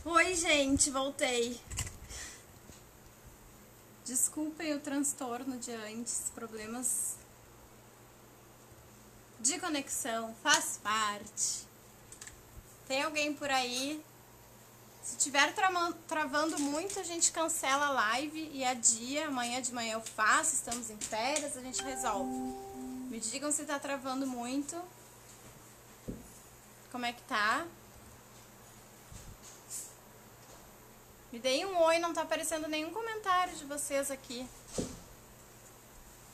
Oi, gente, voltei. Desculpem o transtorno de antes, problemas de conexão, faz parte. Tem alguém por aí? Se tiver travando muito, a gente cancela a live e adia. Amanhã de manhã eu faço, estamos em férias, a gente resolve. Me digam se tá travando muito. Como é que tá? Me deem um oi, não tá aparecendo nenhum comentário de vocês aqui.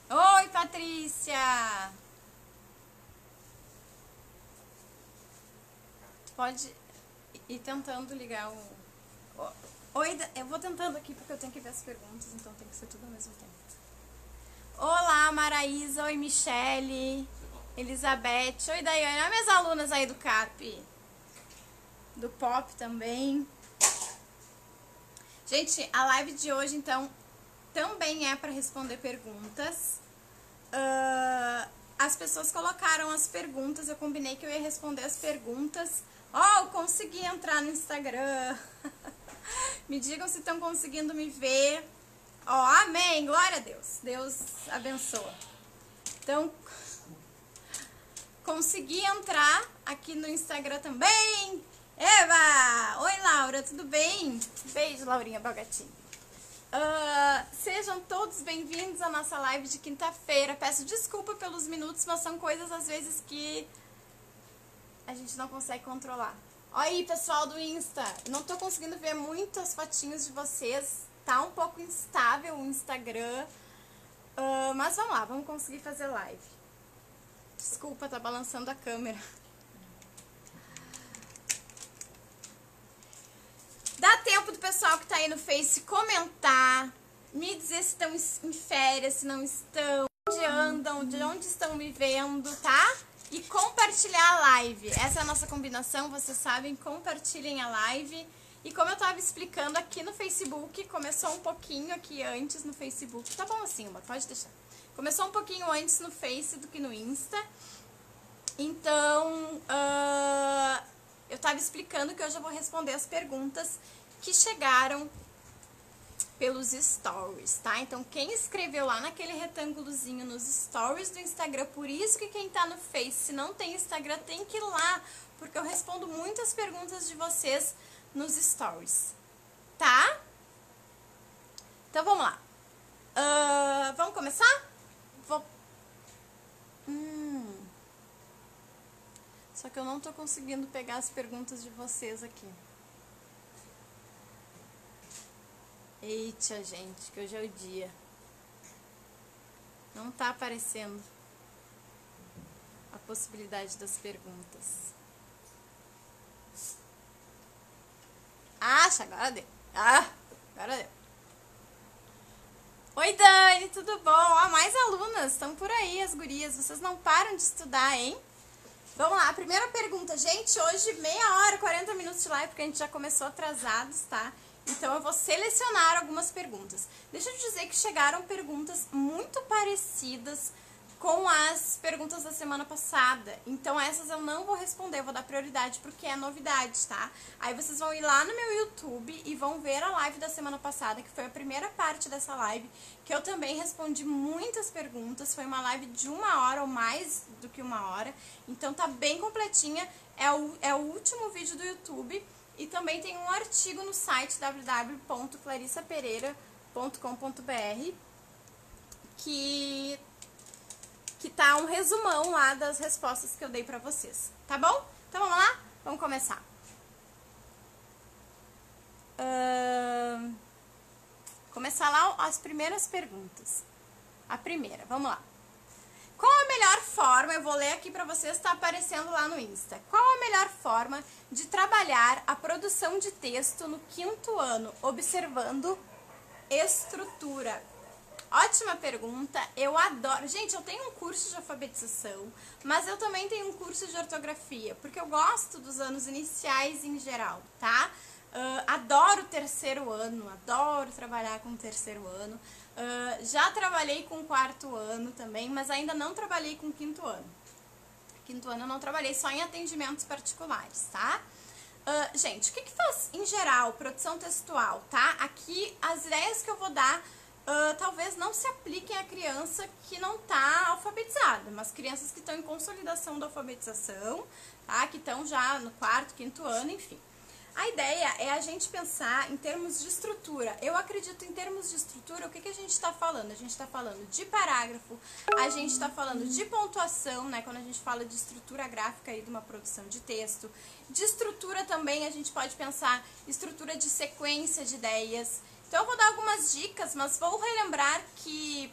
Oi, Patrícia! Tu pode ir tentando ligar o... Oi, eu vou tentando aqui porque eu tenho que ver as perguntas, então tem que ser tudo ao mesmo tempo. Olá, Maraísa, oi, Michele, Elizabeth, oi, Daiane, olha minhas alunas aí do CAP, do POP também. Gente, a live de hoje, então, também é para responder perguntas. As pessoas colocaram as perguntas, eu combinei que eu ia responder as perguntas. Eu consegui entrar no Instagram. Me digam se estão conseguindo me ver. Amém, glória a Deus. Deus abençoa. Então, consegui entrar aqui no Instagram também. Eva! Oi, Laura, tudo bem? Beijo, Laurinha Bogatinho. Sejam todos bem-vindos à nossa live de quinta-feira. Peço desculpa pelos minutos, mas são coisas às vezes que a gente não consegue controlar. Olha aí, pessoal do Insta. Não tô conseguindo ver muitas fotinhos de vocês. Tá um pouco instável o Instagram. Mas vamos lá, vamos conseguir fazer live. Desculpa, tá balançando a câmera. Dá tempo do pessoal que tá aí no Face comentar, me dizer se estão em férias, se não estão, onde andam, de onde estão me vendo, tá? E compartilhar a live. Essa é a nossa combinação, vocês sabem, compartilhem a live. E como eu tava explicando aqui no Facebook, começou um pouquinho aqui antes no Facebook. Tá bom assim, pode deixar. Começou um pouquinho antes no Face do que no Insta. Então, eu tava explicando que hoje eu vou responder as perguntas que chegaram pelos stories, tá? Então, quem escreveu lá naquele retângulozinho nos stories do Instagram, por isso que quem tá no Face, se não tem Instagram, tem que ir lá, porque eu respondo muitas perguntas de vocês nos stories, tá? Então, vamos lá. Vamos começar? Só que eu não tô conseguindo pegar as perguntas de vocês aqui. Eita, gente, que hoje é o dia. Não tá aparecendo a possibilidade das perguntas. Agora deu. Agora deu. Oi, Dani, tudo bom? Mais alunas, estão por aí, as gurias. Vocês não param de estudar, hein? Vamos lá, a primeira pergunta. Gente, hoje meia hora, 40 minutos de live, porque a gente já começou atrasados, tá? Então eu vou selecionar algumas perguntas. Deixa eu dizer que chegaram perguntas muito parecidas com as perguntas da semana passada. Então essas eu não vou responder, eu vou dar prioridade porque é novidade, tá? Aí vocês vão ir lá no meu YouTube e vão ver a live da semana passada, que foi a primeira parte dessa live, que eu também respondi muitas perguntas. Foi uma live de 1 hora ou mais do que 1 hora. Então tá bem completinha, é o último vídeo do YouTube. E também tem um artigo no site www.clarissapereira.com.br que tá um resumão lá das respostas que eu dei pra vocês, tá bom? Então vamos lá? Vamos começar. Começar lá as primeiras perguntas. A primeira, vamos lá. Qual a melhor forma, eu vou ler aqui pra vocês, tá aparecendo lá no Insta. Qual a melhor forma de trabalhar a produção de texto no 5º ano, observando estrutura? Ótima pergunta, eu adoro. Gente, eu tenho um curso de alfabetização, mas eu também tenho um curso de ortografia, porque eu gosto dos anos iniciais em geral, tá? Adoro o 3º ano, adoro trabalhar com o 3º ano. Já trabalhei com o 4º ano também, mas ainda não trabalhei com o 5º ano. 5º ano eu não trabalhei, só em atendimentos particulares, tá? Gente, o que faz, em geral, produção textual, tá? Aqui, as ideias que eu vou dar talvez não se apliquem à criança que não tá alfabetizada, mas crianças que estão em consolidação da alfabetização, tá? Que estão já no 4º, 5º ano, enfim. A ideia é a gente pensar em termos de estrutura. Eu acredito em termos de estrutura, o que a gente está falando? A gente está falando de parágrafo, a gente está falando de pontuação, né? Quando a gente fala de estrutura gráfica aí de uma produção de texto. De estrutura também a gente pode pensar estrutura de sequência de ideias. Então eu vou dar algumas dicas, mas vou relembrar que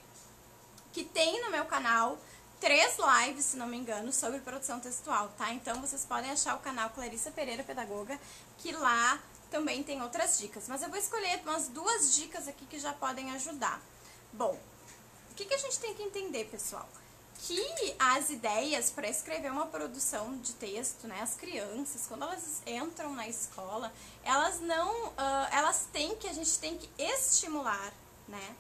tem no meu canal 3 lives, se não me engano, sobre produção textual, tá? Então vocês podem achar o canal Clarissa Pereira Pedagoga, que lá também tem outras dicas. Mas eu vou escolher umas 2 dicas aqui que já podem ajudar. Bom, o que a gente tem que entender, pessoal? Que as ideias para escrever uma produção de texto, né, as crianças, quando elas entram na escola, elas não, a gente tem que estimular, né,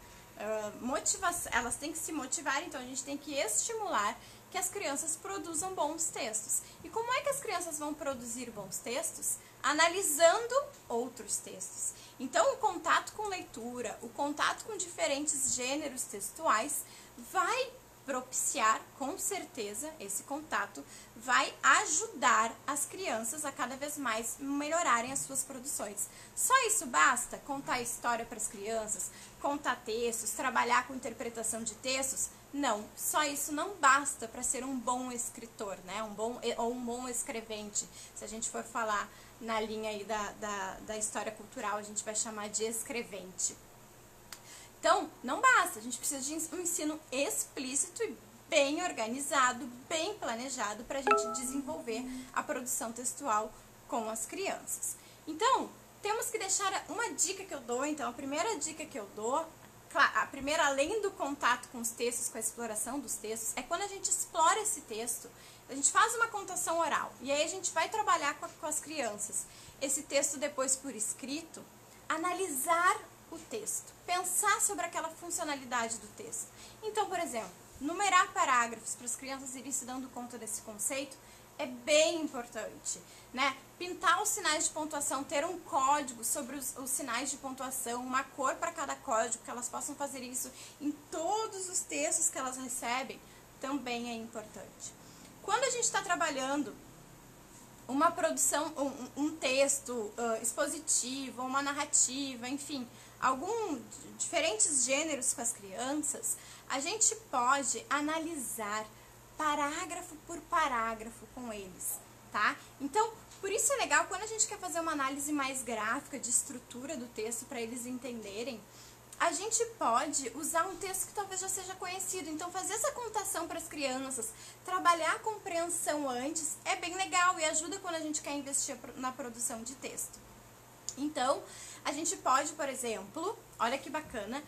elas têm que se motivar, então a gente tem que estimular que as crianças produzam bons textos. E como é que as crianças vão produzir bons textos? Analisando outros textos. Então, o contato com leitura, o contato com diferentes gêneros textuais vai propiciar, com certeza, esse contato vai ajudar as crianças a cada vez mais melhorarem as suas produções. Só isso basta? Contar história para as crianças, contar textos, trabalhar com interpretação de textos? Não, só isso não basta para ser um bom escritor, né? Um bom escrevente. Se a gente for falar na linha aí da história cultural, a gente vai chamar de escrevente. Então, não basta, a gente precisa de um ensino explícito e bem organizado, bem planejado para a gente desenvolver a produção textual com as crianças. Então, temos que deixar uma dica que eu dou, então a primeira dica que eu dou, a primeira, além do contato com os textos, com a exploração dos textos, é quando a gente explora esse texto, a gente faz uma contação oral e aí a gente vai trabalhar com as crianças esse texto depois por escrito, analisar o texto, pensar sobre aquela funcionalidade do texto. Então, por exemplo, numerar parágrafos para as crianças irem se dando conta desse conceito é bem importante, né? Pintar os sinais de pontuação, ter um código sobre os sinais de pontuação, uma cor para cada código, que elas possam fazer isso em todos os textos que elas recebem, também é importante. Quando a gente está trabalhando uma produção, um texto expositivo, uma narrativa, enfim, diferentes gêneros com as crianças, a gente pode analisar parágrafo por parágrafo com eles, tá? Então, por isso é legal quando a gente quer fazer uma análise mais gráfica de estrutura do texto para eles entenderem, a gente pode usar um texto que talvez já seja conhecido. Então, fazer essa contação para as crianças, trabalhar a compreensão antes, é bem legal e ajuda quando a gente quer investir na produção de texto. Então, a gente pode, por exemplo, olha que bacana,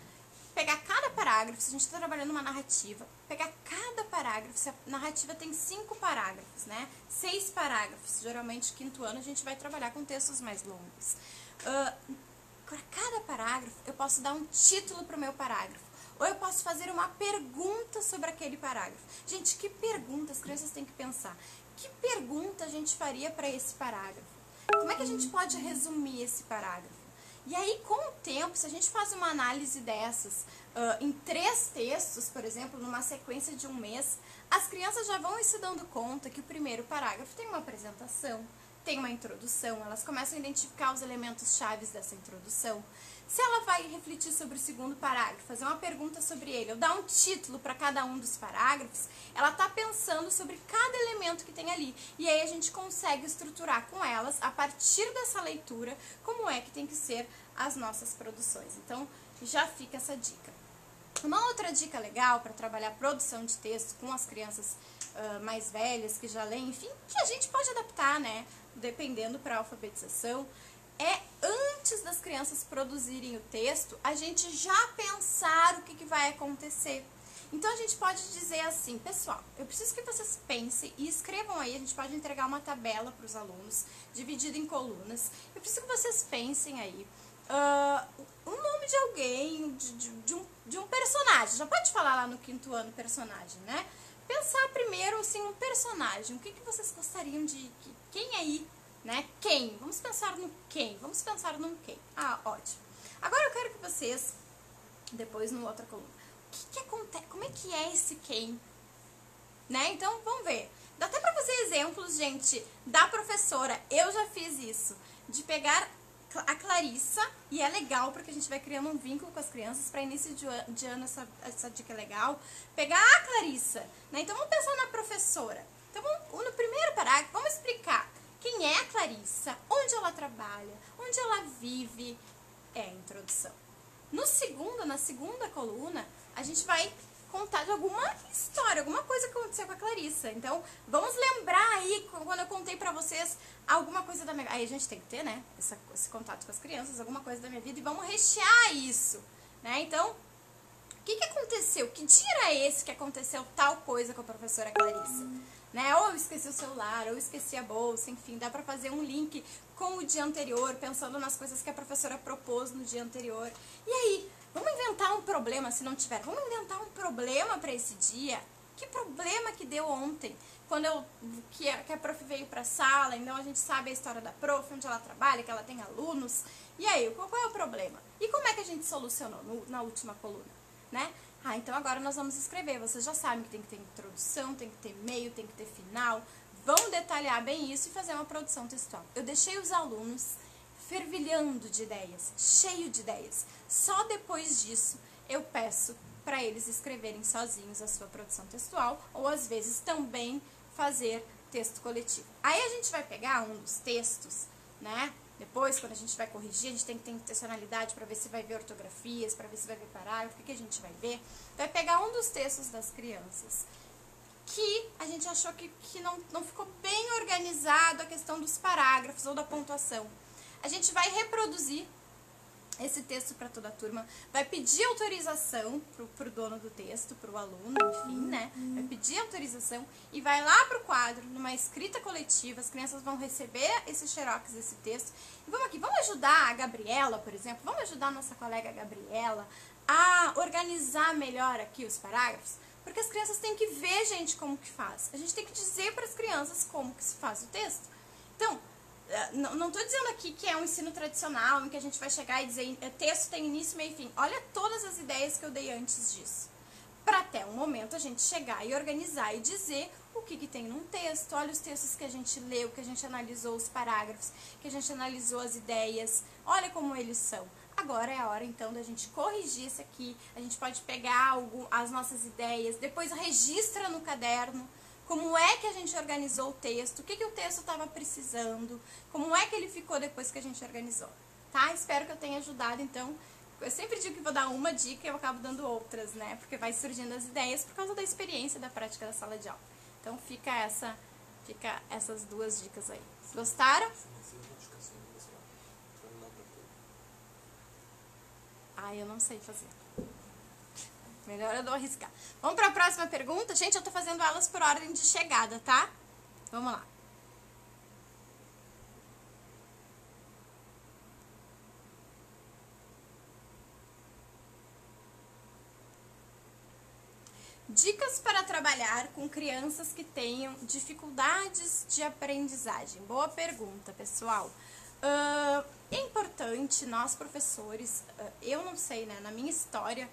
pegar cada parágrafo, se a gente está trabalhando uma narrativa, pegar cada parágrafo, se a narrativa tem 5 parágrafos, né? 6 parágrafos, geralmente 5º ano a gente vai trabalhar com textos mais longos. Para cada parágrafo, eu posso dar um título para o meu parágrafo. Ou eu posso fazer uma pergunta sobre aquele parágrafo. Gente, que pergunta as crianças têm que pensar? Que pergunta a gente faria para esse parágrafo? Como é que a gente pode resumir esse parágrafo? E aí, com o tempo, se a gente faz uma análise dessas em 3 textos, por exemplo, numa sequência de um mês, as crianças já vão se dando conta que o primeiro parágrafo tem uma apresentação, tem uma introdução, elas começam a identificar os elementos chaves dessa introdução. Se ela vai refletir sobre o segundo parágrafo, fazer uma pergunta sobre ele, ou dar um título para cada um dos parágrafos, ela está pensando sobre cada elemento que tem ali. E aí a gente consegue estruturar com elas, a partir dessa leitura, como é que tem que ser as nossas produções. Então, já fica essa dica. Uma outra dica legal para trabalhar produção de texto com as crianças mais velhas, que já leem, enfim, que a gente pode adaptar, né, dependendo para a alfabetização, é antes das crianças produzirem o texto, a gente já pensar o que vai acontecer. Então a gente pode dizer assim, pessoal, eu preciso que vocês pensem e escrevam aí, a gente pode entregar uma tabela para os alunos, dividida em colunas. Eu preciso que vocês pensem aí o nome de alguém, de um personagem. Já pode falar lá no 5º ano personagem, né? Pensar primeiro assim um personagem. O que vocês gostariam de... Quem aí né? Quem? Vamos pensar no quem. Vamos pensar no quem. Ah, ótimo. Agora eu quero que vocês, depois no outra coluna, o que acontece? Como é que é esse quem? Né? Então, vamos ver. Dá até pra fazer exemplos, gente, da professora. Eu já fiz isso, de pegar a Clarissa, e é legal porque a gente vai criando um vínculo com as crianças. Para início de ano, essa dica é legal. Pegar a Clarissa, né? Então, vamos pensar na professora. Então, no primeiro parágrafo, vamos explicar quem é a Clarissa, onde ela trabalha, onde ela vive. É a introdução. Na segunda coluna, a gente vai contar de alguma história, alguma coisa que aconteceu com a Clarissa. Então, vamos lembrar aí, quando eu contei pra vocês alguma coisa da minha... Aí a gente tem que ter, né, esse contato com as crianças, alguma coisa da minha vida, e vamos rechear isso, né? Então, o que aconteceu? Que dia era esse que aconteceu tal coisa com a professora Clarissa? Né? Ou eu esqueci o celular, ou eu esqueci a bolsa, enfim, dá pra fazer um link com o dia anterior, pensando nas coisas que a professora propôs no dia anterior. E aí, vamos inventar um problema, se não tiver, vamos inventar um problema para esse dia? Que problema que deu ontem, quando que a prof veio pra sala, então a gente sabe a história da prof, onde ela trabalha, que ela tem alunos. E aí, qual é o problema? E como é que a gente solucionou na última coluna, né? Ah, então agora nós vamos escrever. Vocês já sabem que tem que ter introdução, tem que ter meio, tem que ter final. Vão detalhar bem isso e fazer uma produção textual. Eu deixei os alunos fervilhando de ideias, cheio de ideias. Só depois disso eu peço para eles escreverem sozinhos a sua produção textual, ou às vezes também fazer texto coletivo. Aí a gente vai pegar um dos textos, né? Depois, quando a gente vai corrigir, a gente tem que ter intencionalidade para ver se vai ver ortografias, para ver se vai ver parágrafo, o que a gente vai ver. Vai pegar um dos textos das crianças que a gente achou que não ficou bem organizado a questão dos parágrafos ou da pontuação. A gente vai reproduzir esse texto para toda a turma, vai pedir autorização pro dono do texto, pro aluno, enfim, né? Vai pedir autorização e vai lá pro quadro, numa escrita coletiva, as crianças vão receber esse xerox desse texto. E vamos ajudar a Gabriela, por exemplo, vamos ajudar a nossa colega Gabriela a organizar melhor aqui os parágrafos, porque as crianças têm que ver, gente, como que faz. A gente tem que dizer para as crianças como que se faz o texto. Então, não estou dizendo aqui que é um ensino tradicional, em que a gente vai chegar e dizer texto tem início, meio e fim. Olha todas as ideias que eu dei antes disso. Para até um momento a gente chegar e organizar e dizer o que tem num texto. Olha os textos que a gente leu, que a gente analisou os parágrafos, que a gente analisou as ideias. Olha como eles são. Agora é a hora então da gente corrigir isso aqui. A gente pode pegar as nossas ideias, depois registra no caderno. Como é que a gente organizou o texto, o que o texto estava precisando, como é que ele ficou depois que a gente organizou, tá? Espero que eu tenha ajudado, então, eu sempre digo que vou dar uma dica e eu acabo dando outras, né? Porque vai surgindo as ideias por causa da experiência da prática da sala de aula. Então fica essas duas dicas aí. Gostaram? Ah, eu não sei fazer. Melhor eu não arriscar. Vamos para a próxima pergunta? Gente, eu tô fazendo elas por ordem de chegada, tá? Vamos lá. Dicas para trabalhar com crianças que tenham dificuldades de aprendizagem. Boa pergunta, pessoal. É importante, nós professores, eu não sei, né, na minha história,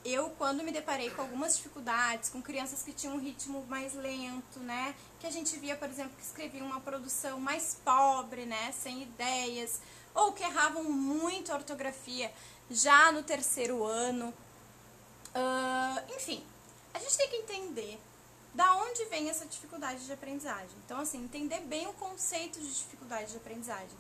eu quando me deparei com algumas dificuldades, com crianças que tinham um ritmo mais lento, né, que a gente via, por exemplo, que escreviam uma produção mais pobre, né, sem ideias, ou que erravam muito a ortografia já no terceiro ano, enfim, a gente tem que entender da onde vem essa dificuldade de aprendizagem. Então, assim, entender bem o conceito de dificuldade de aprendizagem,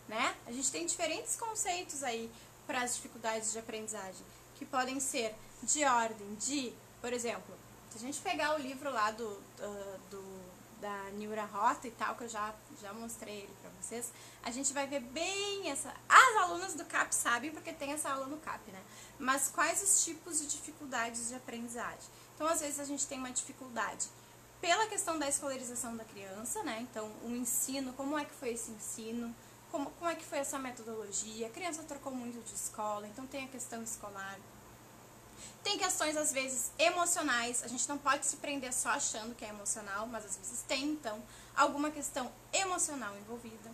né? A gente tem diferentes conceitos aí para as dificuldades de aprendizagem, que podem ser de ordem de, por exemplo, se a gente pegar o livro lá da Nilra Rota e tal, que eu já mostrei ele pra vocês, a gente vai ver bem as alunas do CAP sabem, porque tem essa aula no CAP, né? Mas quais os tipos de dificuldades de aprendizagem? Então, às vezes, a gente tem uma dificuldade pela questão da escolarização da criança, né? Então, o ensino, como é que foi esse ensino? Como é que foi essa metodologia? A criança trocou muito de escola, então tem a questão escolar. Tem questões, às vezes, emocionais. A gente não pode se prender só achando que é emocional, mas às vezes tem, então, alguma questão emocional envolvida.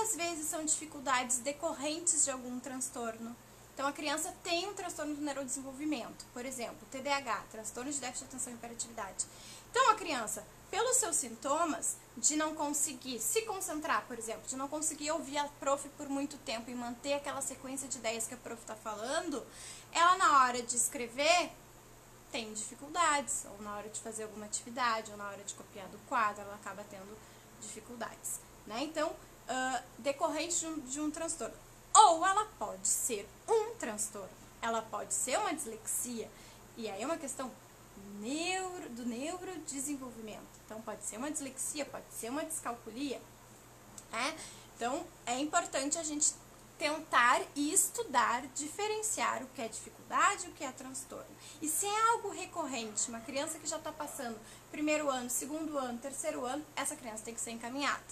às vezes são dificuldades decorrentes de algum transtorno. Então, a criança tem um transtorno do neurodesenvolvimento, por exemplo, TDAH, transtorno de déficit de atenção e hiperatividade. Então, a criança, pelos seus sintomas de não conseguir se concentrar, por exemplo, de não conseguir ouvir a prof por muito tempo e manter aquela sequência de ideias que a prof está falando, ela na hora de escrever tem dificuldades, ou na hora de fazer alguma atividade, ou na hora de copiar do quadro, ela acaba tendo dificuldades, né? Então, decorrente de um transtorno. Ou ela pode ser um transtorno, ela pode ser uma dislexia, e aí é uma questão do neurodesenvolvimento. Então, pode ser uma dislexia, pode ser uma descalculia, né? Então, é importante a gente tentar e estudar, diferenciar o que é dificuldade e o que é transtorno. E se é algo recorrente, uma criança que já está passando primeiro ano, segundo ano, terceiro ano, essa criança tem que ser encaminhada,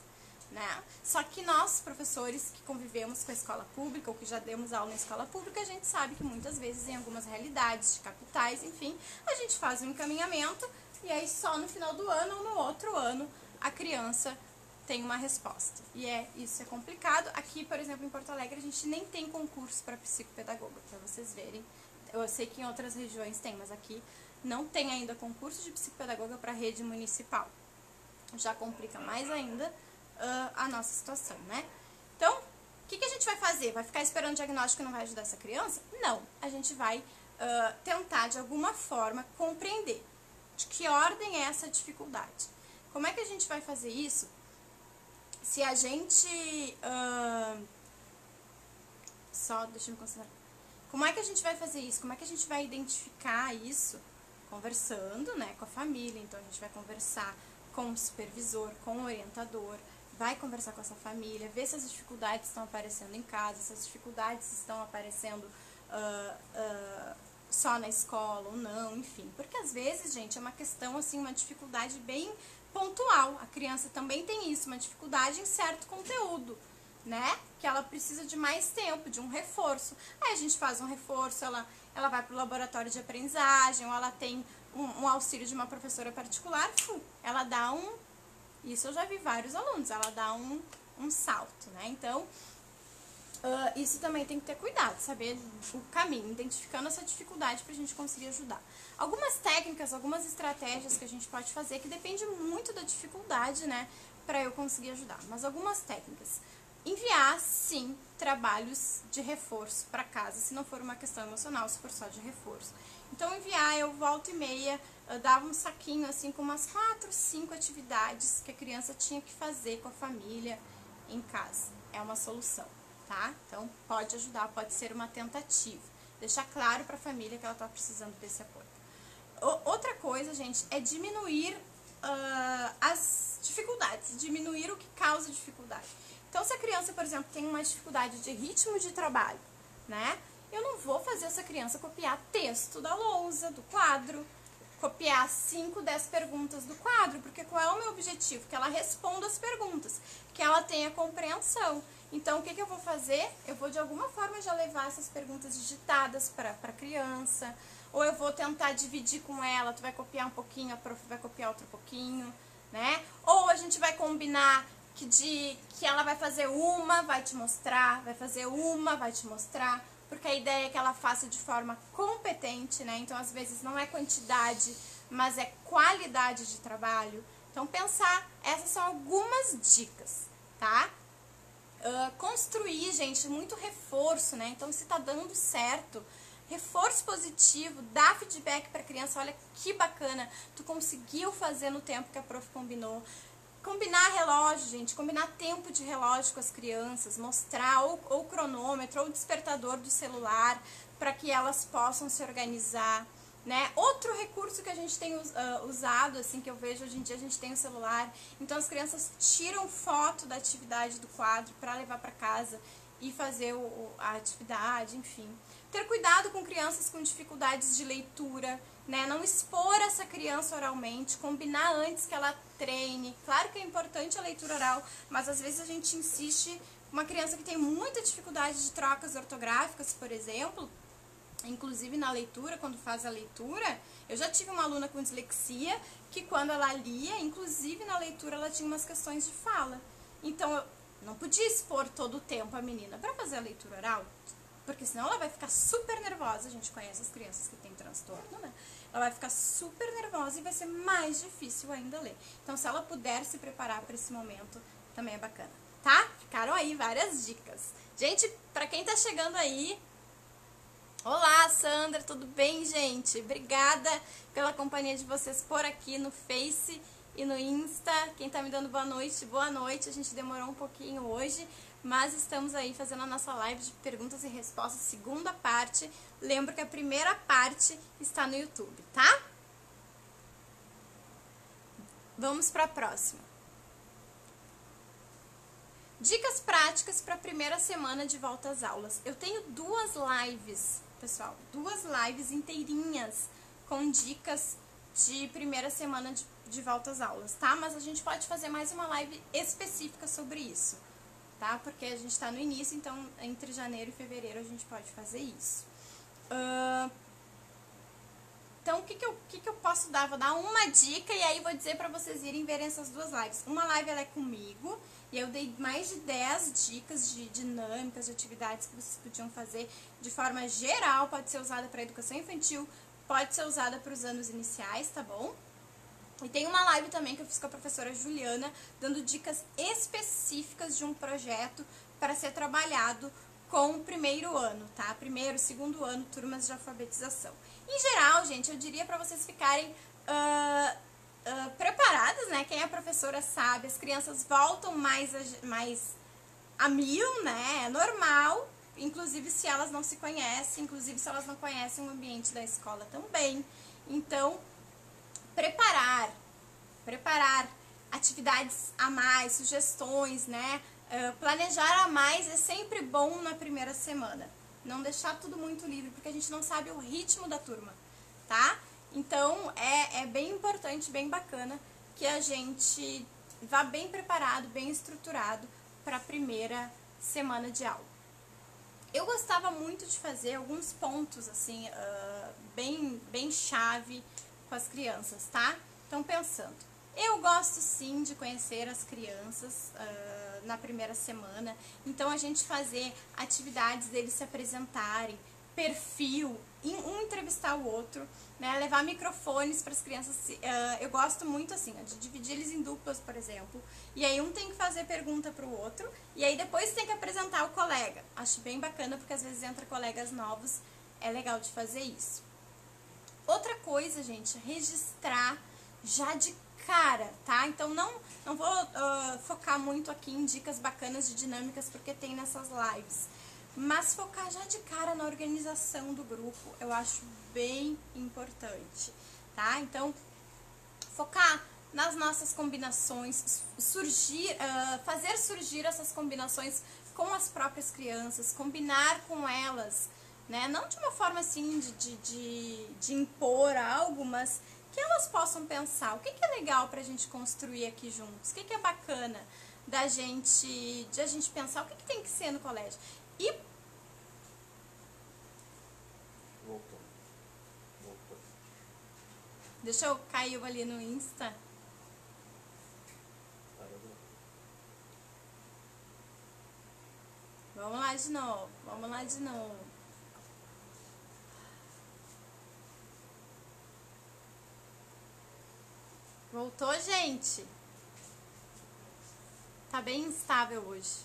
né? Só que nós, professores que convivemos com a escola pública ou que já demos aula na escola pública, a gente sabe que muitas vezes em algumas realidades de capitais, enfim, a gente faz um encaminhamento e aí só no final do ano ou no outro ano a criança tem uma resposta. E isso é complicado. Aqui, por exemplo, em Porto Alegre, a gente nem tem concurso para psicopedagoga, para vocês verem. Eu sei que em outras regiões tem, mas aqui não tem ainda concurso de psicopedagoga para a rede municipal. Já complica mais ainda a nossa situação, né? Então, o que a gente vai fazer? Vai ficar esperando o diagnóstico e não vai ajudar essa criança? Não, a gente vai tentar de alguma forma compreender de que ordem é essa dificuldade. Como é que a gente vai fazer isso? Se a gente... deixa eu me concentrar. Como é que a gente vai fazer isso? Como é que a gente vai identificar isso? Conversando, né, com a família. Então, a gente vai conversar com o supervisor, com o orientador, vai conversar com essa família, ver se as dificuldades estão aparecendo em casa, se as dificuldades estão aparecendo só na escola ou não, enfim. Porque às vezes, gente, é uma questão, assim, uma dificuldade bem pontual. A criança também tem isso, uma dificuldade em certo conteúdo, né? Que ela precisa de mais tempo, de um reforço. Aí a gente faz um reforço, ela vai para o laboratório de aprendizagem, ou ela tem um auxílio de uma professora particular, ela dá isso eu já vi vários alunos, ela dá um salto, né? Então, isso também tem que ter cuidado, saber o caminho, identificando essa dificuldade pra gente conseguir ajudar. Algumas técnicas, algumas estratégias que a gente pode fazer, que depende muito da dificuldade, né, pra eu conseguir ajudar. Mas algumas técnicas. Enviar, sim, trabalhos de reforço para casa, se não for uma questão emocional, se for só de reforço. Então, enviar, eu volta e meia, eu dava um saquinho, assim, com umas 4, 5 atividades que a criança tinha que fazer com a família em casa. É uma solução, tá? Então, pode ajudar, pode ser uma tentativa. Deixar claro para a família que ela está precisando desse apoio. Outra coisa, gente, é diminuir as dificuldades, diminuir o que causa dificuldade. Então, se a criança, por exemplo, tem uma dificuldade de ritmo de trabalho, né? Eu não vou fazer essa criança copiar texto da lousa, do quadro, copiar 5, 10 perguntas do quadro, porque qual é o meu objetivo? Que ela responda as perguntas, que ela tenha compreensão. Então, o que eu vou fazer? Eu vou, de alguma forma, já levar essas perguntas digitadas para a criança, ou eu vou tentar dividir com ela, tu vai copiar um pouquinho, a prof vai copiar outro pouquinho, né? Ou a gente vai combinar que ela vai fazer uma, vai te mostrar, vai fazer uma, vai te mostrar, porque a ideia é que ela faça de forma competente, né? Então, às vezes, não é quantidade, mas é qualidade de trabalho. Então, essas são algumas dicas, tá? Construir, gente, muito reforço, né? Então, se tá dando certo, reforço positivo, dá feedback pra criança, olha que bacana, tu conseguiu fazer no tempo que a prof combinou. Combinar relógio, gente, combinar tempo de relógio com as crianças, mostrar ou cronômetro ou despertador do celular para que elas possam se organizar, né? Outro recurso que a gente tem usado, assim, que eu vejo hoje em dia, a gente tem o celular, então as crianças tiram foto da atividade do quadro para levar para casa e fazer a atividade, enfim. Ter cuidado com crianças com dificuldades de leitura, né? Não expor essa criança oralmente, combinar antes que ela treine. Claro que é importante a leitura oral, mas às vezes a gente insiste. Uma criança que tem muita dificuldade de trocas ortográficas, por exemplo, inclusive na leitura, quando faz a leitura, eu já tive uma aluna com dislexia que quando ela lia, inclusive na leitura, ela tinha umas questões de fala. Então, Não podia expor todo o tempo a menina para fazer a leitura oral, porque senão ela vai ficar super nervosa. A gente conhece as crianças que têm transtorno, né? Ela vai ficar super nervosa e vai ser mais difícil ainda ler. Então, se ela puder se preparar para esse momento, também é bacana, tá? Ficaram aí várias dicas. Gente, para quem tá chegando aí, olá, Sandra, tudo bem, gente? Obrigada pela companhia de vocês por aqui no Face e no Insta. Quem tá me dando boa noite. A gente demorou um pouquinho hoje, mas estamos aí fazendo a nossa live de perguntas e respostas, segunda parte. Lembro que a primeira parte está no YouTube, tá? Vamos para a próxima. Dicas práticas para a primeira semana de volta às aulas. Eu tenho 2 lives, pessoal, 2 lives inteirinhas com dicas de primeira semana de volta às aulas, tá? Mas a gente pode fazer mais uma live específica sobre isso, tá? Porque a gente tá no início, então entre janeiro e fevereiro a gente pode fazer isso. Então, o que eu posso dar? Vou dar uma dica e aí vou dizer pra vocês irem verem essas 2 lives. Uma live ela é comigo e eu dei mais de 10 dicas de dinâmicas, de atividades que vocês podiam fazer de forma geral. Pode ser usada para educação infantil, pode ser usada para os anos iniciais, tá bom? E tem uma live também que eu fiz com a professora Juliana, dando dicas específicas de um projeto para ser trabalhado com o primeiro ano, tá? Primeiro, segundo ano, turmas de alfabetização. Em geral, gente, eu diria para vocês ficarem preparadas, né? Quem é professora sabe, as crianças voltam mais a 1000, né? É normal, inclusive se elas não se conhecem, inclusive se elas não conhecem o ambiente da escola também. Então, preparar atividades a mais, sugestões, né? Planejar a mais é sempre bom na primeira semana. Não deixar tudo muito livre, porque a gente não sabe o ritmo da turma, tá? Então, é bem importante, bem bacana que a gente vá bem preparado, bem estruturado para a primeira semana de aula. Eu gostava muito de fazer alguns pontos, assim, bem chave com as crianças, tá? Então, pensando, eu gosto sim de conhecer as crianças na primeira semana, então a gente fazer atividades deles se apresentarem, perfil, um entrevistar o outro, né? Levar microfones para as crianças. Eu gosto muito assim, de dividir eles em duplas, por exemplo, e aí um tem que fazer pergunta para o outro, e aí depois tem que apresentar o colega. Acho bem bacana porque às vezes entra colegas novos, é legal de fazer isso. Outra coisa, gente, registrar já de cara, tá? Então não vou focar muito aqui em dicas bacanas de dinâmicas porque tem nessas lives, mas focar já de cara na organização do grupo eu acho bem importante, tá? Então focar nas nossas combinações, fazer surgir essas combinações com as próprias crianças, combinar com elas, né? Não de uma forma assim de impor algo, mas que elas possam pensar o que é legal pra gente construir aqui juntos, o que é bacana de a gente pensar, o que tem que ser no colégio. E Voltou. deixa eu cair ali no Insta. Vamos lá de novo. Voltou, gente? Tá bem instável hoje.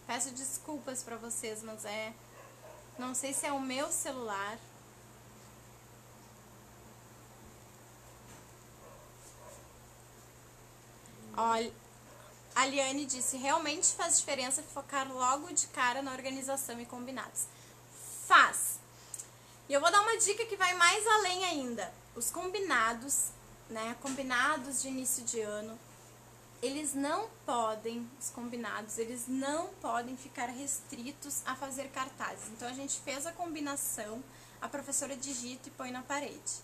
Peço desculpas pra vocês, mas não sei se é o meu celular. Olha, a Liane disse, realmente faz diferença focar logo de cara na organização e combinados. Faz. E eu vou dar uma dica que vai mais além ainda. Os combinados, né, combinados de início de ano, eles não podem ficar restritos a fazer cartazes. Então, a gente fez a combinação, a professora digita e põe na parede.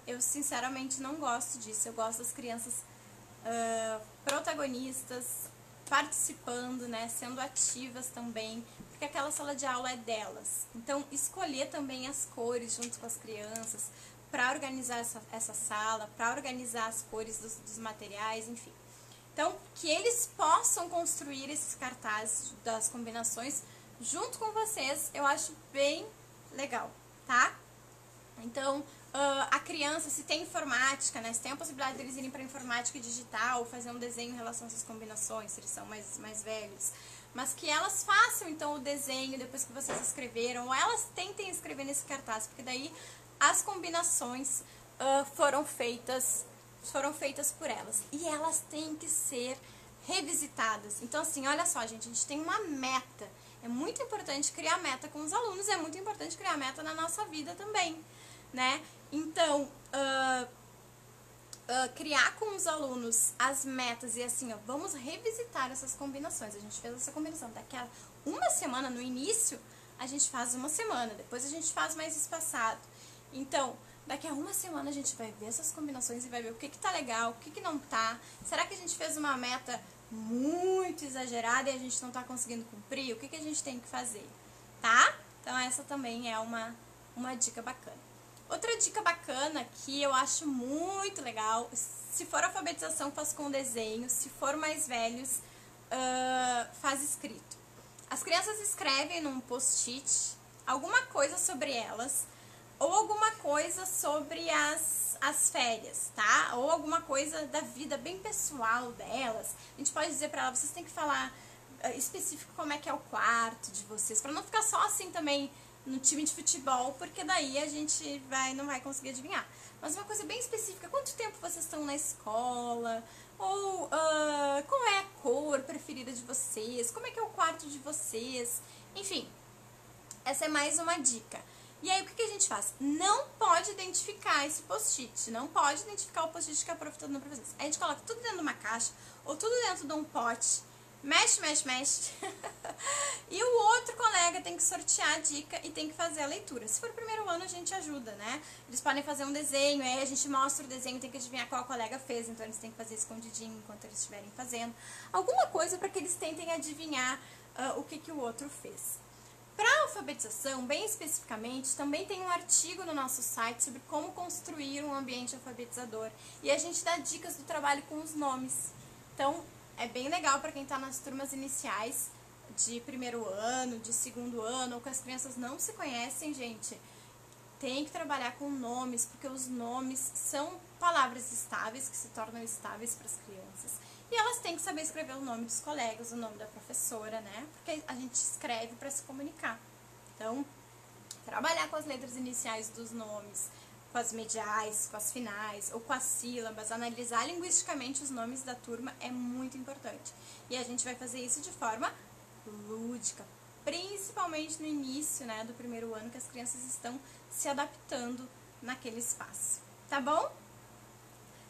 Eu, sinceramente, não gosto disso. Eu gosto das crianças protagonistas, participando, né, sendo ativas também, porque aquela sala de aula é delas. Então, escolher também as cores junto com as crianças, para organizar essa sala, para organizar as cores dos materiais, enfim. Então, que eles possam construir esses cartazes das combinações junto com vocês, eu acho bem legal, tá? Então, a criança, se tem informática, né, se tem a possibilidade deles irem para informática digital, fazer um desenho em relação a essas combinações, se eles são mais velhos, mas que elas façam, então, o desenho depois que vocês escreveram, ou elas tentem escrever nesse cartaz, porque daí as combinações foram feitas por elas. E elas têm que ser revisitadas. Então, assim, olha só, gente, a gente tem uma meta. É muito importante criar meta com os alunos, é muito importante criar meta na nossa vida também, né? Então, criar com os alunos as metas e assim, ó, vamos revisitar essas combinações. A gente fez essa combinação. Daqui a uma semana, no início, a gente faz uma semana, depois a gente faz mais espaçado. Então, daqui a uma semana a gente vai ver essas combinações e vai ver o que tá legal, o que não tá. Será que a gente fez uma meta muito exagerada e a gente não tá conseguindo cumprir? O que a gente tem que fazer, tá? Então essa também é uma dica bacana. Outra dica bacana que eu acho muito legal, se for alfabetização faz com desenho, se for mais velhos faz escrito. As crianças escrevem num post-it alguma coisa sobre elas, ou alguma coisa sobre as férias, tá? Ou alguma coisa da vida bem pessoal delas. A gente pode dizer pra ela, vocês têm que falar específico como é que é o quarto de vocês, pra não ficar só assim também no time de futebol, porque daí a gente não vai conseguir adivinhar. Mas uma coisa bem específica, quanto tempo vocês estão na escola? Ou qual é a cor preferida de vocês? Como é que é o quarto de vocês? Enfim, essa é mais uma dica. E aí, o que a gente faz? Não pode identificar esse post-it, não pode identificar o post-it que a prof tá dando pra vocês. A gente coloca tudo dentro de uma caixa, ou tudo dentro de um pote, mexe, e o outro colega tem que sortear a dica e tem que fazer a leitura. Se for o primeiro ano, a gente ajuda, né? Eles podem fazer um desenho, aí a gente mostra o desenho, tem que adivinhar qual colega fez, então eles têm que fazer escondidinho enquanto eles estiverem fazendo. Alguma coisa para que eles tentem adivinhar o que o outro fez. Para alfabetização, bem especificamente, também tem um artigo no nosso site sobre como construir um ambiente alfabetizador. E a gente dá dicas do trabalho com os nomes. Então, é bem legal para quem está nas turmas iniciais de primeiro ano, de segundo ano, ou que as crianças não se conhecem, gente. Tem que trabalhar com nomes, porque os nomes são palavras estáveis, que se tornam estáveis para as crianças. E elas têm que saber escrever o nome dos colegas, o nome da professora, né? Porque a gente escreve para se comunicar. Então, trabalhar com as letras iniciais dos nomes, com as mediais, com as finais, ou com as sílabas, analisar linguisticamente os nomes da turma é muito importante. E a gente vai fazer isso de forma lúdica, principalmente no início, né, do primeiro ano, que as crianças estão se adaptando naquele espaço. Tá bom?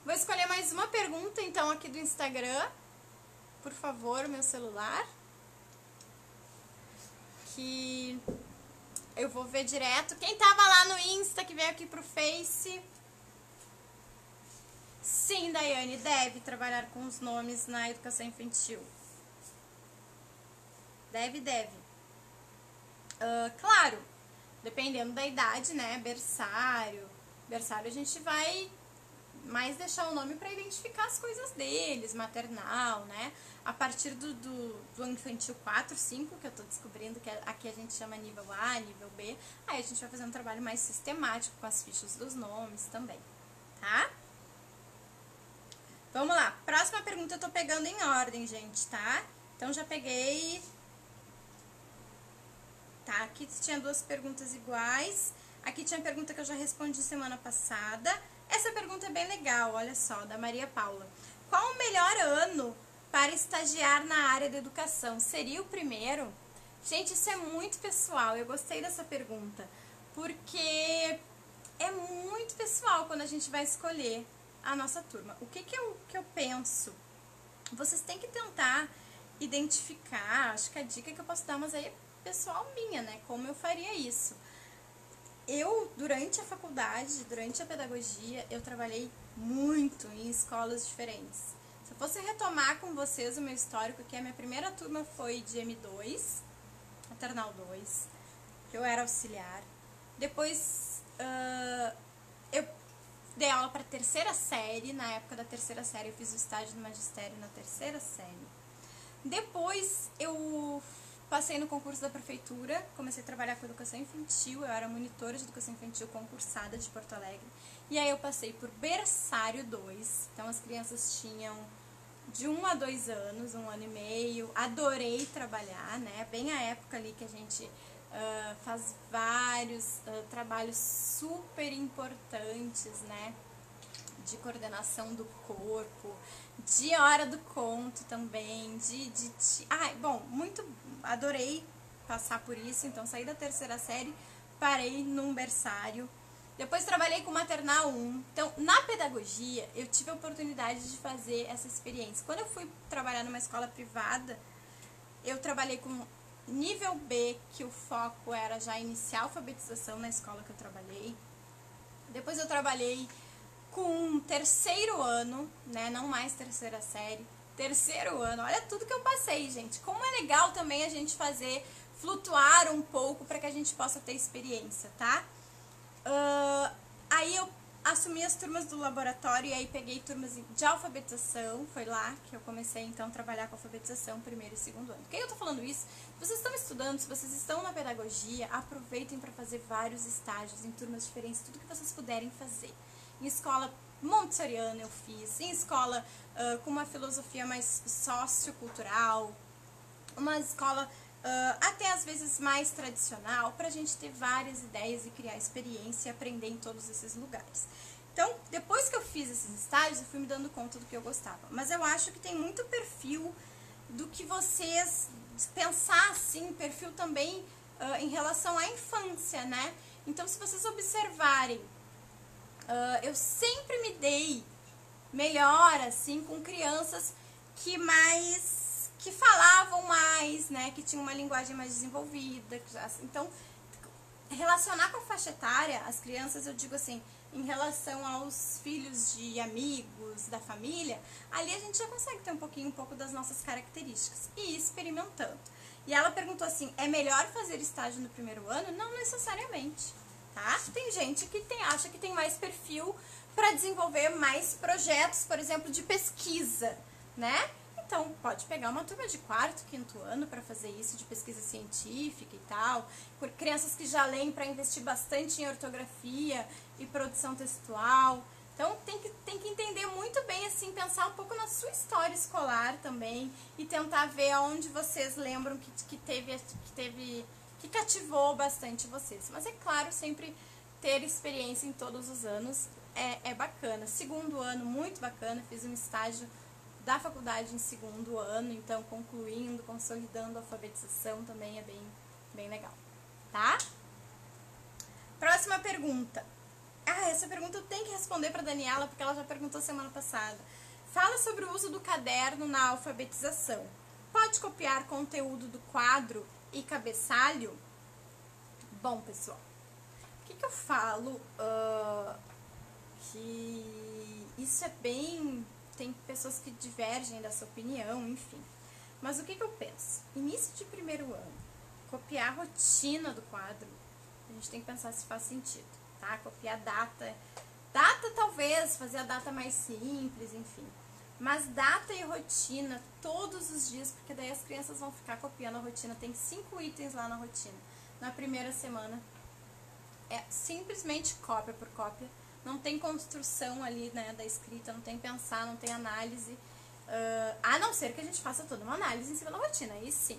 Vou escolher mais uma pergunta, então, aqui do Instagram. Por favor, meu celular. Que eu vou ver direto. Quem tava lá no Insta, que veio aqui pro Face. Sim, Daiane, deve trabalhar com os nomes na educação infantil. Deve. Claro, dependendo da idade, né? Berçário a gente vai mais deixar o nome para identificar as coisas deles, maternal, né? A partir do infantil 4, 5, que eu tô descobrindo que aqui a gente chama nível A, nível B, aí a gente vai fazer um trabalho mais sistemático com as fichas dos nomes também, tá? Vamos lá, próxima pergunta eu tô pegando em ordem, gente, tá? Então já peguei... Tá, aqui tinha duas perguntas iguais. Aqui tinha a pergunta que eu já respondi semana passada. Essa pergunta é bem legal, olha só, da Maria Paula. Qual o melhor ano para estagiar na área da educação? Seria o primeiro? Gente, isso é muito pessoal, eu gostei dessa pergunta. Porque é muito pessoal quando a gente vai escolher a nossa turma. O que eu penso? Vocês têm que tentar identificar, acho que a dica que eu posso dar, mas aí é pessoal minha, né? Como eu faria isso? Eu, durante a faculdade, durante a pedagogia, eu trabalhei muito em escolas diferentes. Se eu fosse retomar com vocês o meu histórico, que a minha primeira turma foi de M2, maternal 2, que eu era auxiliar. Depois, eu dei aula para terceira série. Na época da terceira série eu fiz o estágio do magistério na terceira série. Depois eu passei no concurso da prefeitura, comecei a trabalhar com educação infantil, eu era monitora de educação infantil concursada de Porto Alegre. E aí eu passei por berçário 2, então as crianças tinham de 1 a 2 anos, 1 ano e meio. Adorei trabalhar, né? Bem a época ali que a gente faz vários trabalhos super importantes, né? De coordenação do corpo, de hora do conto também, adorei passar por isso. Então saí da terceira série, parei num berçário. Depois trabalhei com maternal 1. Então, na pedagogia, eu tive a oportunidade de fazer essa experiência. Quando eu fui trabalhar numa escola privada, eu trabalhei com nível B, que o foco era já iniciar a alfabetização na escola que eu trabalhei. Depois eu trabalhei com terceiro ano, né, não mais terceira série, terceiro ano. Olha tudo que eu passei, gente. Como é legal também a gente fazer flutuar um pouco para que a gente possa ter experiência, tá? Aí eu assumi as turmas do laboratório e aí peguei turmas de alfabetização. Foi lá que eu comecei então a trabalhar com alfabetização primeiro e segundo ano. Por que eu tô falando isso? Se vocês estão estudando, se vocês estão na pedagogia, aproveitem para fazer vários estágios em turmas diferentes, tudo que vocês puderem fazer. Em escola montessoriana eu fiz, em escola com uma filosofia mais sociocultural, uma escola até às vezes mais tradicional, para a gente ter várias ideias e criar experiência e aprender em todos esses lugares. Então, depois que eu fiz esses estágios, eu fui me dando conta do que eu gostava. Mas eu acho que tem muito perfil do que vocês pensar assim, perfil também em relação à infância, né? Então, se vocês observarem, eu sempre me dei melhor, assim, com crianças que falavam mais, né, que tinham uma linguagem mais desenvolvida. Então, relacionar com a faixa etária, as crianças, eu digo assim, em relação aos filhos de amigos, da família, ali a gente já consegue ter um pouco das nossas características e ir experimentando. E ela perguntou assim, é melhor fazer estágio no primeiro ano? Não necessariamente, tá? Tem gente que acha que tem mais perfil para desenvolver mais projetos, por exemplo, de pesquisa, né? Então, pode pegar uma turma de 4º, 5º ano para fazer isso, de pesquisa científica e tal. Por crianças que já leem para investir bastante em ortografia e produção textual. Então, tem que entender muito bem, assim, pensar um pouco na sua história escolar também e tentar ver aonde vocês lembram que cativou bastante vocês. Mas é claro, sempre ter experiência em todos os anos é bacana. Segundo ano, muito bacana, fiz um estágio da faculdade em segundo ano, então concluindo, consolidando a alfabetização também é bem legal, tá? Próxima pergunta. Essa pergunta eu tenho que responder para Daniela, porque ela já perguntou semana passada. Fala sobre o uso do caderno na alfabetização. Pode copiar conteúdo do quadro e cabeçalho? Bom, pessoal, o que eu falo? Que isso é bem... Tem pessoas que divergem dessa opinião, enfim. Mas o que eu penso? Início de primeiro ano, copiar a rotina do quadro, a gente tem que pensar se faz sentido, tá? Copiar data. Data talvez, fazer a data mais simples, enfim. Mas data e rotina todos os dias, porque daí as crianças vão ficar copiando a rotina. Tem 5 itens lá na rotina. Na primeira semana é simplesmente cópia por cópia. Não tem construção ali, né, da escrita, não tem pensar, não tem análise. A não ser que a gente faça toda uma análise em cima da rotina, aí sim.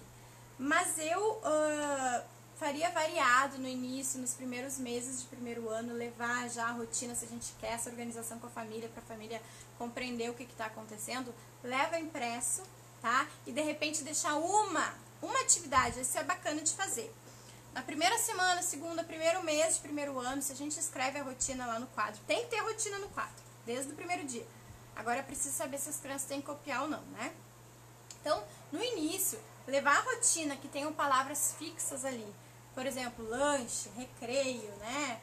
Mas eu faria variado no início, nos primeiros meses de primeiro ano, levar já a rotina, se a gente quer essa organização com a família, para a família compreender o que está acontecendo, leva impresso, tá? E de repente deixar uma atividade, isso é bacana de fazer. Na primeira semana, segunda, primeiro mês de primeiro ano, se a gente escreve a rotina lá no quadro, tem que ter rotina no quadro, desde o primeiro dia. Agora é preciso saber se as crianças têm que copiar ou não, né? Então, no início, levar a rotina que tenham palavras fixas ali, por exemplo, lanche, recreio, né?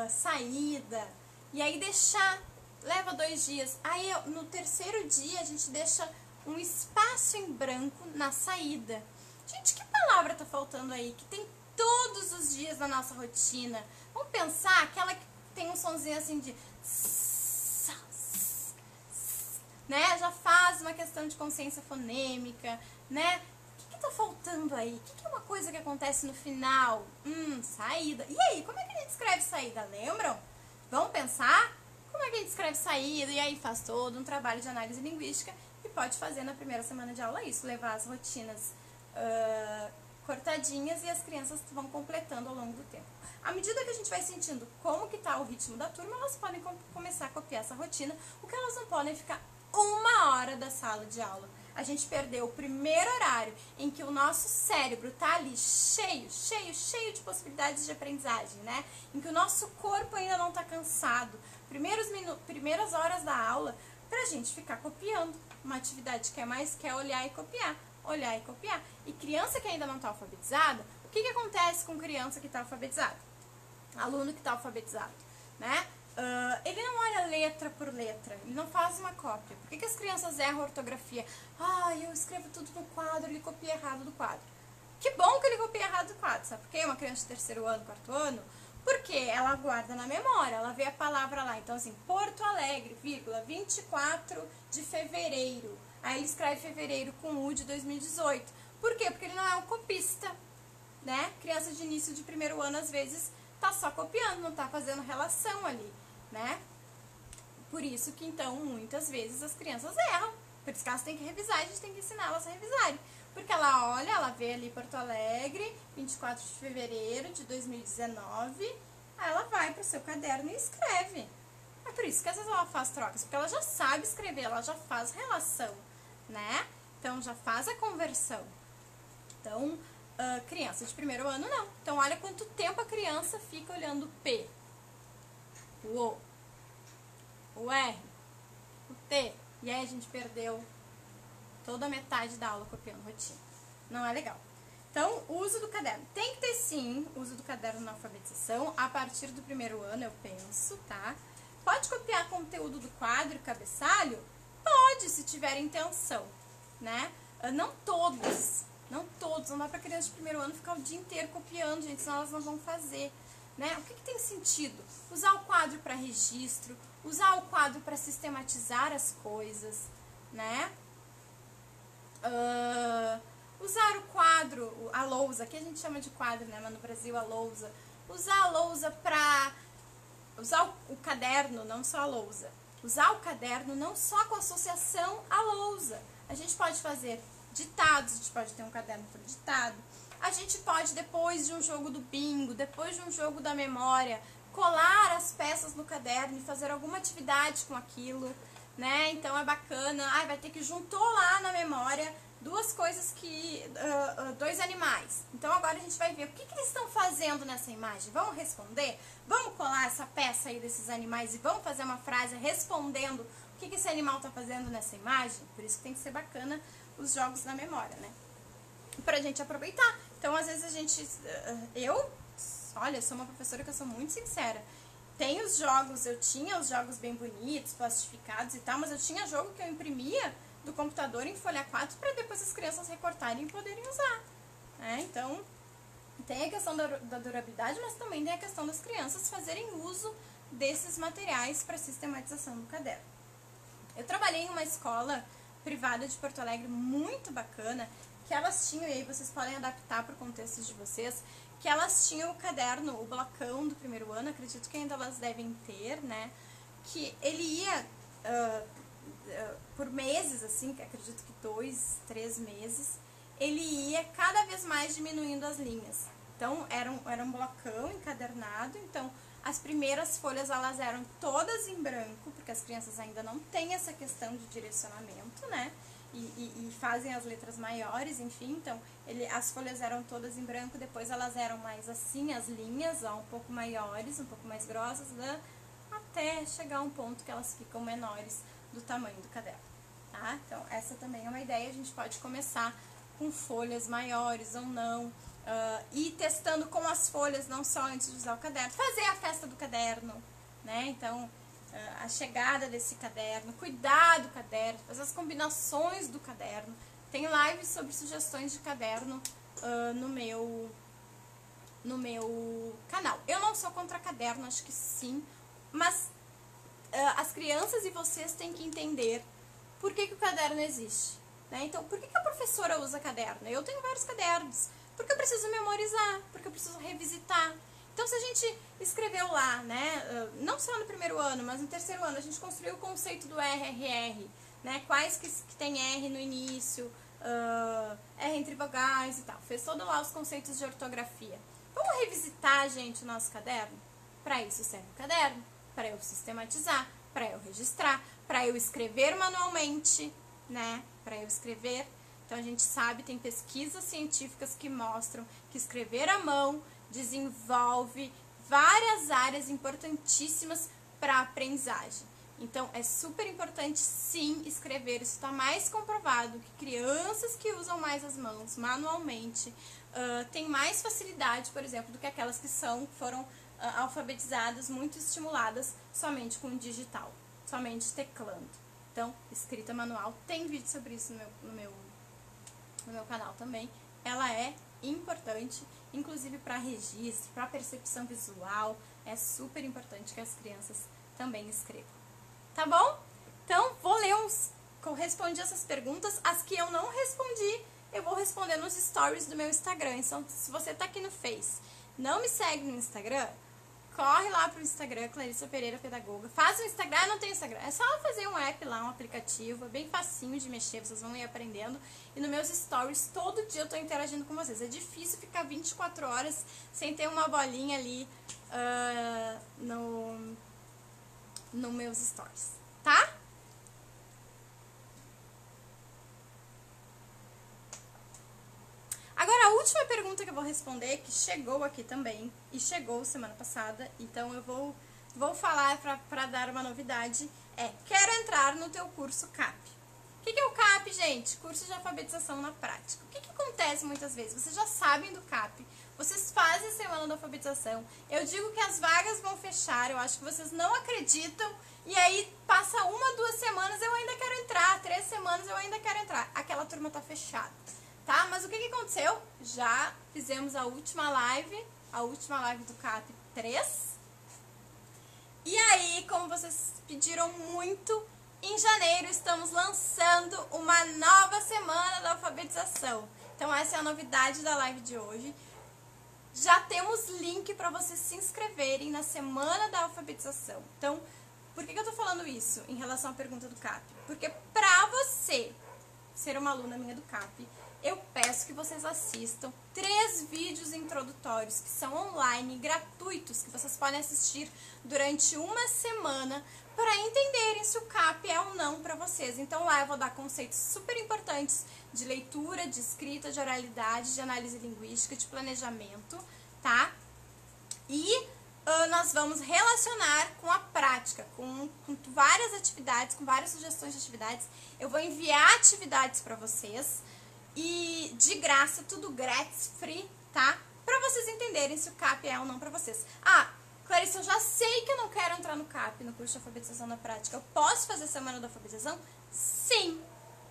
Saída, e aí deixar, leva 2 dias. Aí no terceiro dia a gente deixa um espaço em branco na saída. Gente, que palavra tá faltando aí? Que tem todos os dias na nossa rotina. Vamos pensar aquela que tem um sonzinho assim de né? Já faz uma questão de consciência fonêmica, né? O que tá faltando aí? O que é uma coisa que acontece no final? Saída. E aí, como é que a gente escreve saída? Lembram? Vamos pensar? Como é que a gente escreve saída? E aí faz todo um trabalho de análise linguística e pode fazer na primeira semana de aula isso, levar as rotinas cortadinhas e as crianças vão completando ao longo do tempo. À medida que a gente vai sentindo como que tá o ritmo da turma, elas podem começar a copiar essa rotina. O que elas não podem ficar 1 hora da sala de aula. A gente perdeu o primeiro horário em que o nosso cérebro tá ali cheio de possibilidades de aprendizagem, né? Em que o nosso corpo ainda não tá cansado. Primeiras horas da aula pra gente ficar copiando. Uma atividade que é mais quer olhar e copiar. Olhar e copiar. E criança que ainda não tá alfabetizada, o que acontece com criança que tá alfabetizada? Aluno que tá alfabetizado, né? Ele não olha letra por letra, ele não faz uma cópia. Por que as crianças erram a ortografia? Eu escrevo tudo no quadro, ele copia errado do quadro. Que bom que ele copia errado do quadro, sabe por quê? Uma criança de 3º ano, 4º ano, porque ela guarda na memória, ela vê a palavra lá. Então assim, Porto Alegre, vírgula, 24 de fevereiro. Aí ele escreve fevereiro com U de 2018. Por quê? Porque ele não é um copista, né? Criança de início de 1º ano, às vezes, tá só copiando, não tá fazendo relação ali, né? Por isso que, então, muitas vezes as crianças erram. Por isso que elas têm que revisar, a gente tem que ensinar elas a revisarem. Porque ela olha, ela vê ali Porto Alegre, 24 de fevereiro de 2019, aí ela vai pro seu caderno e escreve. É por isso que às vezes ela faz trocas, porque ela já sabe escrever, ela já faz relação, né? Então, já faz a conversão. Então, criança de 1º ano, não. Então, olha quanto tempo a criança fica olhando o P, o O, o R, o T. E aí a gente perdeu toda a metade da aula copiando rotina. Não é legal. Então, uso do caderno. Tem que ter, sim, uso do caderno na alfabetização. A partir do 1º ano, eu penso, tá? Pode copiar conteúdo do quadro e cabeçalho? Pode, se tiver intenção, né? Não todos, não dá pra criança de 1º ano ficar o dia inteiro copiando, gente, senão elas não vão fazer, né? O que tem sentido? Usar o quadro para registro, usar o quadro para sistematizar as coisas, né? Usar o quadro, a lousa, aqui a gente chama de quadro, né? Mas no Brasil a lousa. Usar a lousa pra... Usar o caderno, não só a lousa. Usar o caderno não só com associação à lousa. A gente pode fazer ditados, a gente pode ter um caderno por ditado. A gente pode, depois de um jogo do bingo, depois de um jogo da memória, colar as peças no caderno e fazer alguma atividade com aquilo, né? Então é bacana. Vai ter que juntou lá na memória duas coisas que... dois animais. Então agora a gente vai ver o que eles estão fazendo nessa imagem. Vamos responder? Vamos colar essa peça aí desses animais e vamos fazer uma frase respondendo o que esse animal está fazendo nessa imagem? Por isso que tem que ser bacana os jogos na memória, né? Pra gente aproveitar. Então, às vezes a gente... Olha, eu sou uma professora que eu sou muito sincera. Tem os jogos, eu tinha os jogos bem bonitos, plastificados e tal, mas eu tinha jogo que eu imprimia do computador em folha 4 para depois as crianças recortarem e poderem usar. Então, tem a questão da durabilidade, mas também tem a questão das crianças fazerem uso desses materiais para sistematização do caderno. Eu trabalhei em uma escola privada de Porto Alegre muito bacana, que elas tinham, e aí vocês podem adaptar para o contexto de vocês, que elas tinham o caderno, o blocão do 1º ano, acredito que ainda elas devem ter, né? Que ele ia por meses, assim, que acredito que 2, 3 meses, ele ia cada vez mais diminuindo as linhas. Então, era um blocão encadernado, então as primeiras folhas elas eram todas em branco, porque as crianças ainda não têm essa questão de direcionamento, né? E fazem as letras maiores, enfim, então as folhas eram todas em branco, depois elas eram mais assim, as linhas, um pouco maiores, um pouco mais grossas, até chegar a um ponto que elas ficam menores do tamanho do caderno, tá? Então, essa também é uma ideia, a gente pode começar com folhas maiores ou não, ir testando com as folhas, não só antes de usar o caderno, fazer a festa do caderno, né? Então, a chegada desse caderno, cuidar do caderno, fazer as combinações do caderno. Tem lives sobre sugestões de caderno no meu canal. Eu não sou contra caderno, acho que sim, mas as crianças e vocês têm que entender por que o caderno existe? Né? Então, por que a professora usa caderno? Eu tenho vários cadernos. Porque eu preciso memorizar, porque eu preciso revisitar. Então, se a gente escreveu lá, né, não só no primeiro ano, mas no terceiro ano, a gente construiu o conceito do RRR, né, quais que tem R no início, R entre vogais e tal. Fez todos lá os conceitos de ortografia. Vamos revisitar, gente, o nosso caderno? Para isso serve o caderno, para eu sistematizar, para eu registrar, para eu escrever manualmente, né, para eu escrever. Então, a gente sabe, tem pesquisas científicas que mostram que escrever à mão desenvolve várias áreas importantíssimas para a aprendizagem. Então, é super importante, sim, escrever. Isso está mais comprovado que crianças que usam mais as mãos manualmente têm mais facilidade, por exemplo, do que aquelas que foram alfabetizadas, muito estimuladas somente com o digital, somente teclando. Então, escrita manual, tem vídeo sobre isso no meu canal também. Ela é importante, inclusive para registro, para percepção visual, é super importante que as crianças também escrevam. Tá bom? Então, vou ler respondi essas perguntas. As que eu não respondi, eu vou responder nos stories do meu Instagram. Então, se você tá aqui no Face, não me segue no Instagram, corre lá pro Instagram, Clarissa Pereira Pedagoga. Faz o Instagram, não tem Instagram. É só fazer um app lá, um aplicativo. É bem facinho de mexer, vocês vão ir aprendendo. E nos meus stories, todo dia eu tô interagindo com vocês. É difícil ficar 24 horas sem ter uma bolinha ali no meus stories, tá? Agora, a última pergunta que eu vou responder, que chegou aqui também, e chegou semana passada, então eu vou falar para dar uma novidade, quero entrar no teu curso CAP. O que é o CAP, gente? Curso de alfabetização na prática. O que acontece muitas vezes? Vocês já sabem do CAP, vocês fazem a semana da alfabetização, eu digo que as vagas vão fechar, eu acho que vocês não acreditam, e aí passa 1, 2 semanas, eu ainda quero entrar, 3 semanas, eu ainda quero entrar. Aquela turma tá fechada. Tá? Mas o que aconteceu? Já fizemos a última live do CAP 3. E aí, como vocês pediram muito, em janeiro estamos lançando uma nova semana da alfabetização. Então, essa é a novidade da live de hoje. Já temos link para vocês se inscreverem na semana da alfabetização. Então, por que eu tô falando isso em relação à pergunta do CAP? Porque para você ser uma aluna minha do CAP, eu peço que vocês assistam 3 vídeos introdutórios que são online, gratuitos, que vocês podem assistir durante uma semana para entenderem se o CAP é ou não para vocês. Então lá eu vou dar conceitos super importantes de leitura, de escrita, de oralidade, de análise linguística, de planejamento, tá? E nós vamos relacionar com a prática, com várias atividades, com várias sugestões de atividades. Eu vou enviar atividades para vocês. E de graça, tudo grátis, free, tá? Pra vocês entenderem se o CAP é ou não pra vocês. Clarissa, eu já sei que eu não quero entrar no CAP, no curso de alfabetização na prática. Eu posso fazer a semana da alfabetização? Sim!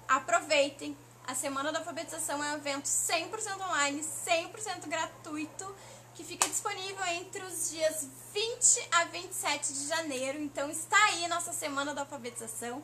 Aproveitem. A semana da alfabetização é um evento 100% online, 100% gratuito, que fica disponível entre os dias 20 a 27 de janeiro. Então está aí nossa semana da alfabetização.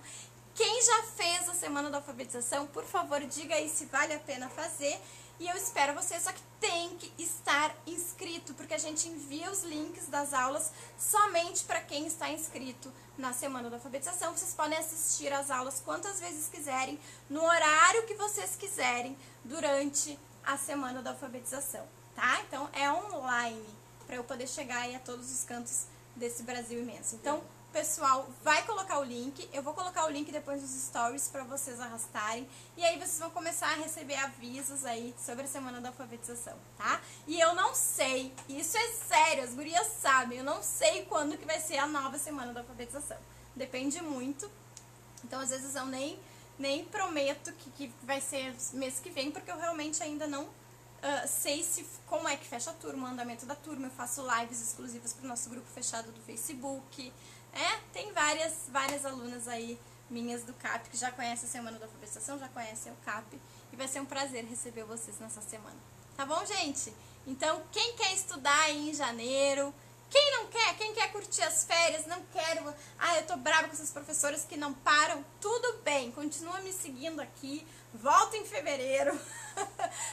Quem já fez a semana da alfabetização, por favor, diga aí se vale a pena fazer. E eu espero você, só que tem que estar inscrito, porque a gente envia os links das aulas somente para quem está inscrito na semana da alfabetização. Vocês podem assistir as aulas quantas vezes quiserem, no horário que vocês quiserem, durante a semana da alfabetização, tá? Então, é online, para eu poder chegar aí a todos os cantos desse Brasil imenso. Então, pessoal, vai colocar o link, eu vou colocar o link depois nos stories para vocês arrastarem, e aí vocês vão começar a receber avisos aí sobre a semana da alfabetização, tá? E eu não sei, isso é sério, as gurias sabem, eu não sei quando que vai ser a nova semana da alfabetização, depende muito, então às vezes eu nem prometo que vai ser mês que vem, porque eu realmente ainda não sei como é que fecha a turma, o andamento da turma. Eu faço lives exclusivas para o nosso grupo fechado do Facebook. Tem várias alunas aí minhas do CAP que já conhecem a semana da alfabetização, já conhecem o CAP, e vai ser um prazer receber vocês nessa semana. Tá bom, gente? Então, quem quer estudar aí em janeiro, Quem não quer? Quem quer curtir as férias? Não quero. Ah, eu tô brava com essas professoras que não param. Tudo bem, continua me seguindo aqui. Volta em fevereiro.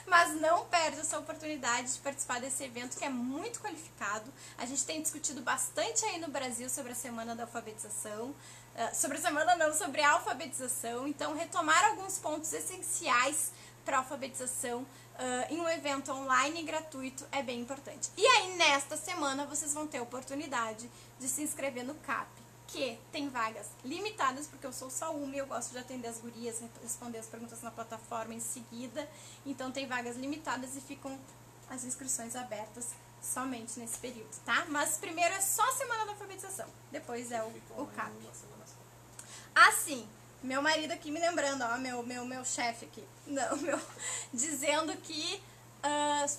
Mas não perde essa oportunidade de participar desse evento que é muito qualificado. A gente tem discutido bastante aí no Brasil sobre a Semana da Alfabetização. Sobre a semana não, sobre a alfabetização. Então, retomar alguns pontos essenciais para a alfabetização em um evento online e gratuito é bem importante. E aí, nesta semana, vocês vão ter a oportunidade de se inscrever no CAP, que tem vagas limitadas, porque eu sou só uma e eu gosto de atender as gurias, responder as perguntas na plataforma em seguida. Então, tem vagas limitadas e ficam as inscrições abertas somente nesse período, tá? Mas primeiro é só a Semana da Alfabetização, depois é o CAP. Assim, meu marido aqui me lembrando, ó, meu chefe aqui, não, dizendo que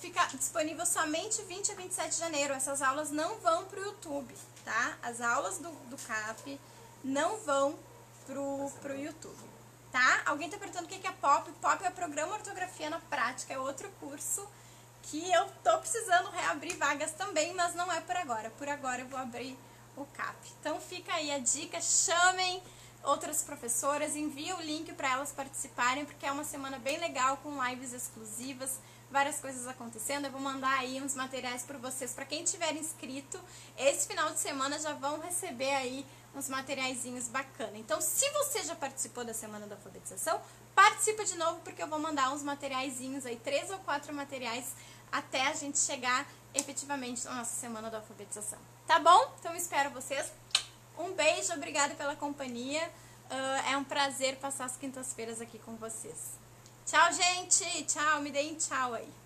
fica disponível somente 20 a 27 de janeiro. Essas aulas não vão pro YouTube, tá? As aulas do CAP não vão pro YouTube, tá? Alguém tá perguntando o que é POP? POP é o Programa Ortografia na Prática, é outro curso que eu tô precisando reabrir vagas também, mas não é por agora. Por agora eu vou abrir o CAP. Então fica aí a dica, chamem outras professoras, envie o link para elas participarem, porque é uma semana bem legal, com lives exclusivas, várias coisas acontecendo. Eu vou mandar aí uns materiais para vocês, para quem tiver inscrito, esse final de semana já vão receber aí uns materiaizinhos bacanas. Então, se você já participou da Semana da Alfabetização, participa de novo, porque eu vou mandar uns materiaizinhos aí, 3 ou 4 materiais, até a gente chegar efetivamente na nossa Semana da Alfabetização. Tá bom? Então, espero vocês. Um beijo, obrigada pela companhia. É um prazer passar as quintas-feiras aqui com vocês. Tchau, gente. Tchau, me deem tchau aí.